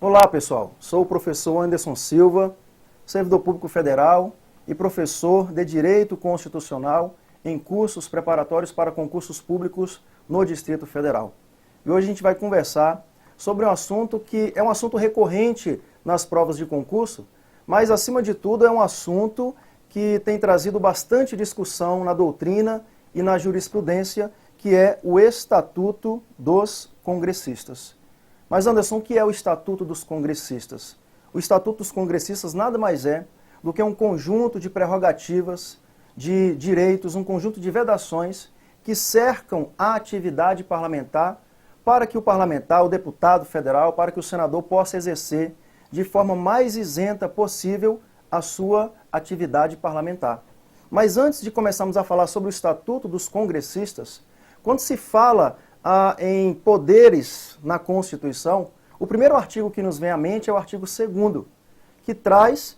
Olá pessoal, sou o professor Anderson Silva, servidor público federal e professor de Direito Constitucional em cursos preparatórios para concursos públicos no Distrito Federal. E hoje a gente vai conversar sobre um assunto que é um assunto recorrente nas provas de concurso, mas acima de tudo é um assunto que tem trazido bastante discussão na doutrina e na jurisprudência, que é o Estatuto dos Congressistas. Mas Anderson, o que é o Estatuto dos Congressistas? O Estatuto dos Congressistas nada mais é do que um conjunto de prerrogativas, de direitos, um conjunto de vedações que cercam a atividade parlamentar para que o parlamentar, o deputado federal, para que o senador possa exercer de forma mais isenta possível a sua atividade parlamentar. Mas antes de começarmos a falar sobre o Estatuto dos Congressistas, quando se fala em poderes na Constituição, o primeiro artigo que nos vem à mente é o artigo 2º, que traz,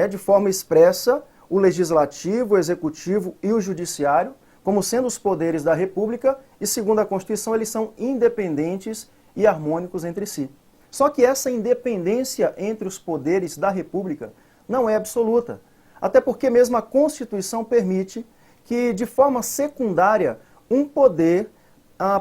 de forma expressa, o Legislativo, o Executivo e o Judiciário, como sendo os poderes da República, e segundo a Constituição eles são independentes e harmônicos entre si. Só que essa independência entre os poderes da República não é absoluta, até porque mesmo a Constituição permite que, de forma secundária, um poder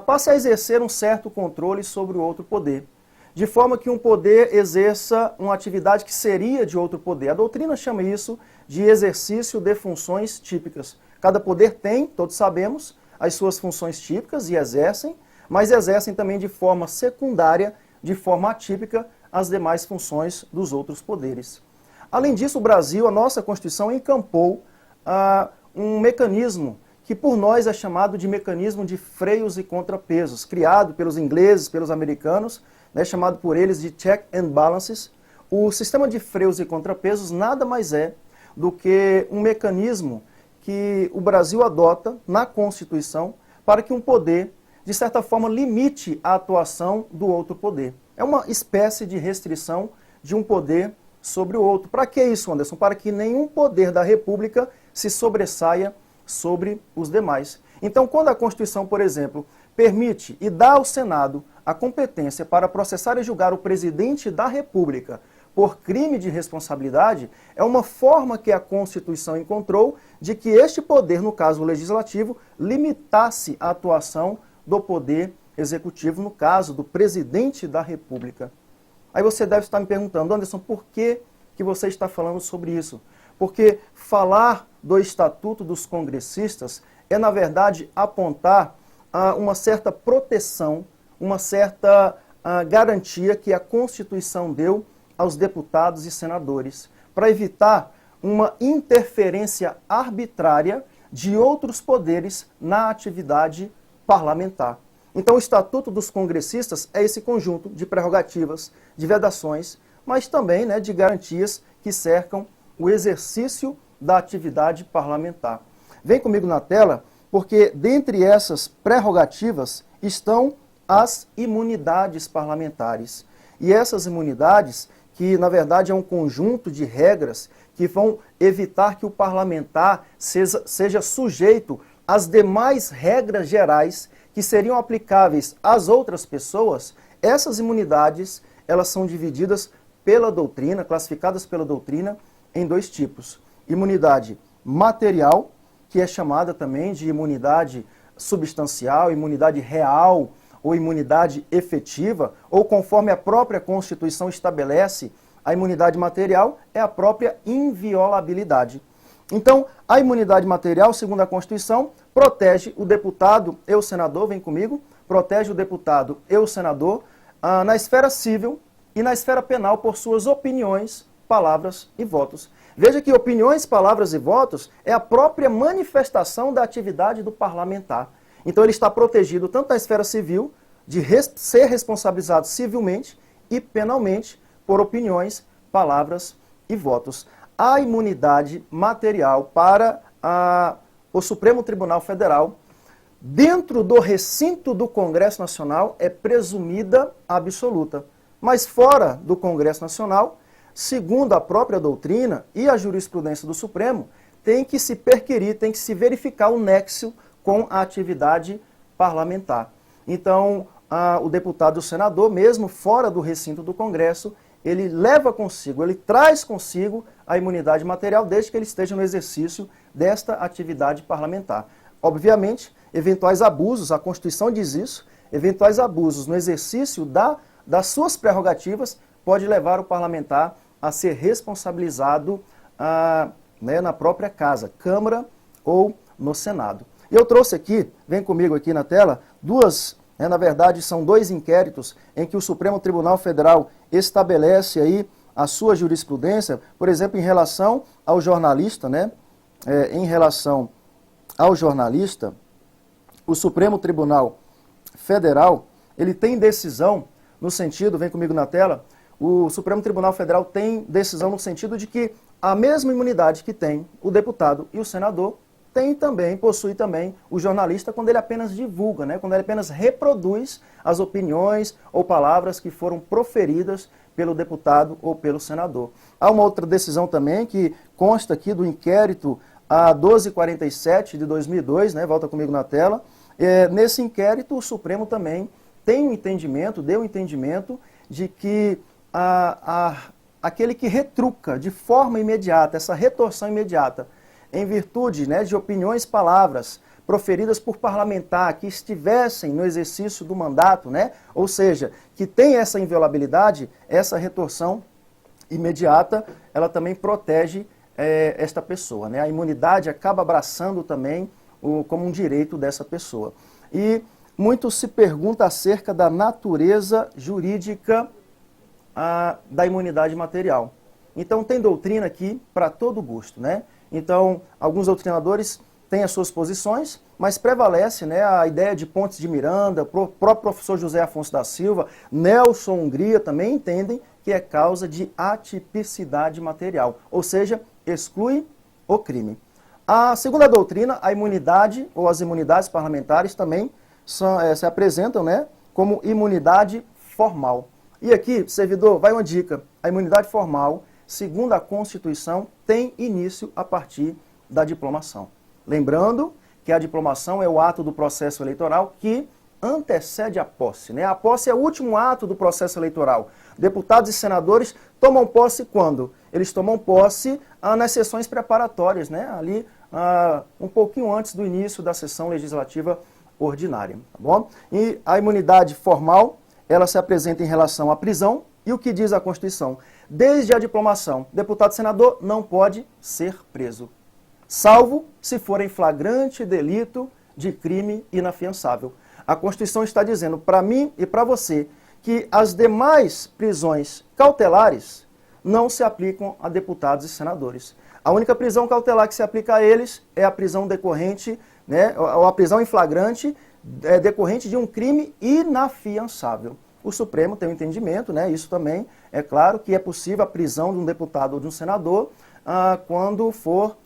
passe a exercer um certo controle sobre o outro poder, de forma que um poder exerça uma atividade que seria de outro poder. A doutrina chama isso de exercício de funções típicas. Cada poder tem, todos sabemos, as suas funções típicas e exercem, mas exercem também de forma secundária, de forma atípica, as demais funções dos outros poderes. Além disso, o Brasil, a nossa Constituição, encampou um mecanismo que por nós é chamado de mecanismo de freios e contrapesos, criado pelos ingleses, pelos americanos, chamado por eles de check and balances. O sistema de freios e contrapesos nada mais é do que um mecanismo que o Brasil adota na Constituição para que um poder, de certa forma, limite a atuação do outro poder. É uma espécie de restrição de um poder sobre o outro. Para que isso, Anderson? Para que nenhum poder da República se sobressaia sobre os demais. Então, quando a Constituição, por exemplo, permite e dá ao Senado a competência para processar e julgar o presidente da República por crime de responsabilidade, é uma forma que a Constituição encontrou de que este poder, no caso o legislativo, limitasse a atuação do poder executivo, no caso do presidente da República. Aí você deve estar me perguntando, Anderson, por que você está falando sobre isso? Porque falar do Estatuto dos Congressistas é, na verdade, apontar uma certa proteção, uma certa garantia que a Constituição deu aos deputados e senadores, para evitar uma interferência arbitrária de outros poderes na atividade parlamentar. Então, o Estatuto dos Congressistas é esse conjunto de prerrogativas, de vedações, mas também de garantias que cercam o exercício da atividade parlamentar. Vem comigo na tela, porque dentre essas prerrogativas estão as imunidades parlamentares. E essas imunidades, que na verdade é um conjunto de regras que vão evitar que o parlamentar seja sujeito às demais regras gerais que seriam aplicáveis às outras pessoas. Essas imunidades, elas são divididas pela doutrina, classificadas pela doutrina, em dois tipos. Imunidade material, que é chamada também de imunidade substancial, imunidade real ou imunidade efetiva, ou conforme a própria Constituição estabelece, a imunidade material é a própria inviolabilidade. Então, a imunidade material, segundo a Constituição, protege o deputado e o senador, vem comigo, protege o deputado e o senador na esfera civil e na esfera penal por suas opiniões, palavras e votos. Veja que opiniões, palavras e votos é a própria manifestação da atividade do parlamentar. Então ele está protegido tanto na esfera civil, de ser responsabilizado civilmente e penalmente por opiniões, palavras e votos. A imunidade material para o Supremo Tribunal Federal, dentro do recinto do Congresso Nacional, é presumida absoluta. Mas fora do Congresso Nacional, segundo a própria doutrina e a jurisprudência do Supremo, tem que se perquirir, tem que se verificar o nexo com a atividade parlamentar. Então, o deputado e o senador, mesmo fora do recinto do Congresso, ele leva consigo, ele traz consigo a imunidade material desde que ele esteja no exercício desta atividade parlamentar. Obviamente, eventuais abusos, a Constituição diz isso, eventuais abusos no exercício das suas prerrogativas pode levar o parlamentar a ser responsabilizado na própria casa, Câmara ou no Senado. E eu trouxe aqui, vem comigo aqui na tela, na verdade são dois inquéritos em que o Supremo Tribunal Federal estabelece aí a sua jurisprudência, por exemplo, em relação ao jornalista, em relação ao jornalista, o Supremo Tribunal Federal, ele tem decisão no sentido, vem comigo na tela, o Supremo Tribunal Federal tem decisão no sentido de que a mesma imunidade que tem o deputado e o senador, possui também o jornalista quando ele apenas divulga, quando ele apenas reproduz as opiniões ou palavras que foram proferidas pelo deputado ou pelo senador. Há uma outra decisão também que consta aqui do inquérito a 1247 de 2002, volta comigo na tela. Nesse inquérito, o Supremo também deu um entendimento de que aquele que retruca de forma imediata, essa retorção imediata, em virtude de opiniões, palavras proferidas por parlamentar que estivessem no exercício do mandato, ou seja, que tem essa inviolabilidade, essa retorção imediata, ela também protege esta pessoa. A imunidade acaba abraçando também como um direito dessa pessoa. E muito se pergunta acerca da natureza jurídica da imunidade material. Então tem doutrina aqui para todo gosto, Então, alguns doutrinadores têm as suas posições, mas prevalece a ideia de Pontes de Miranda, o próprio professor José Afonso da Silva, Nelson Hungria também entendem que é causa de atipicidade material, ou seja, exclui o crime. A segunda doutrina, a imunidade ou as imunidades parlamentares também se apresentam como imunidade formal. E aqui, servidor, vai uma dica, a imunidade formal, segundo a Constituição, tem início a partir da diplomação. Lembrando que a diplomação é o ato do processo eleitoral que antecede a posse. A posse é o último ato do processo eleitoral. Deputados e senadores tomam posse quando? Eles tomam posse nas sessões preparatórias, ali um pouquinho antes do início da sessão legislativa ordinária. Tá bom? E a imunidade formal, ela se apresenta em relação à prisão, e o que diz a Constituição? Desde a diplomação, deputado e senador não pode ser preso, salvo se for em flagrante delito de crime inafiançável. A Constituição está dizendo para mim e para você que as demais prisões cautelares não se aplicam a deputados e senadores. A única prisão cautelar que se aplica a eles é a prisão decorrente, ou a prisão em flagrante decorrente de um crime inafiançável. O Supremo tem um entendimento, isso também é claro que é possível a prisão de um deputado ou de um senador quando for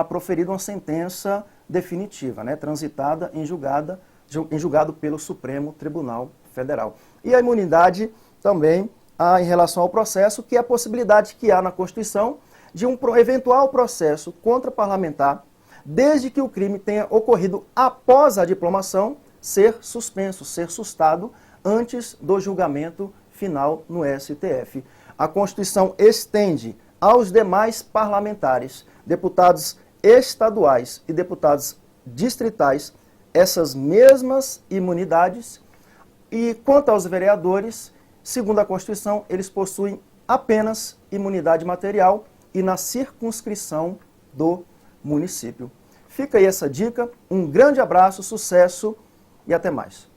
proferida uma sentença definitiva, transitada em julgado pelo Supremo Tribunal Federal. E a imunidade também em relação ao processo, que é a possibilidade que há na Constituição de um eventual processo contra parlamentar, desde que o crime tenha ocorrido após a diplomação, ser suspenso, ser sustado antes do julgamento final no STF. A Constituição estende aos demais parlamentares, deputados estaduais e deputados distritais, essas mesmas imunidades. E quanto aos vereadores, segundo a Constituição, eles possuem apenas imunidade material e na circunscrição do município. Fica aí essa dica, um grande abraço, sucesso e até mais.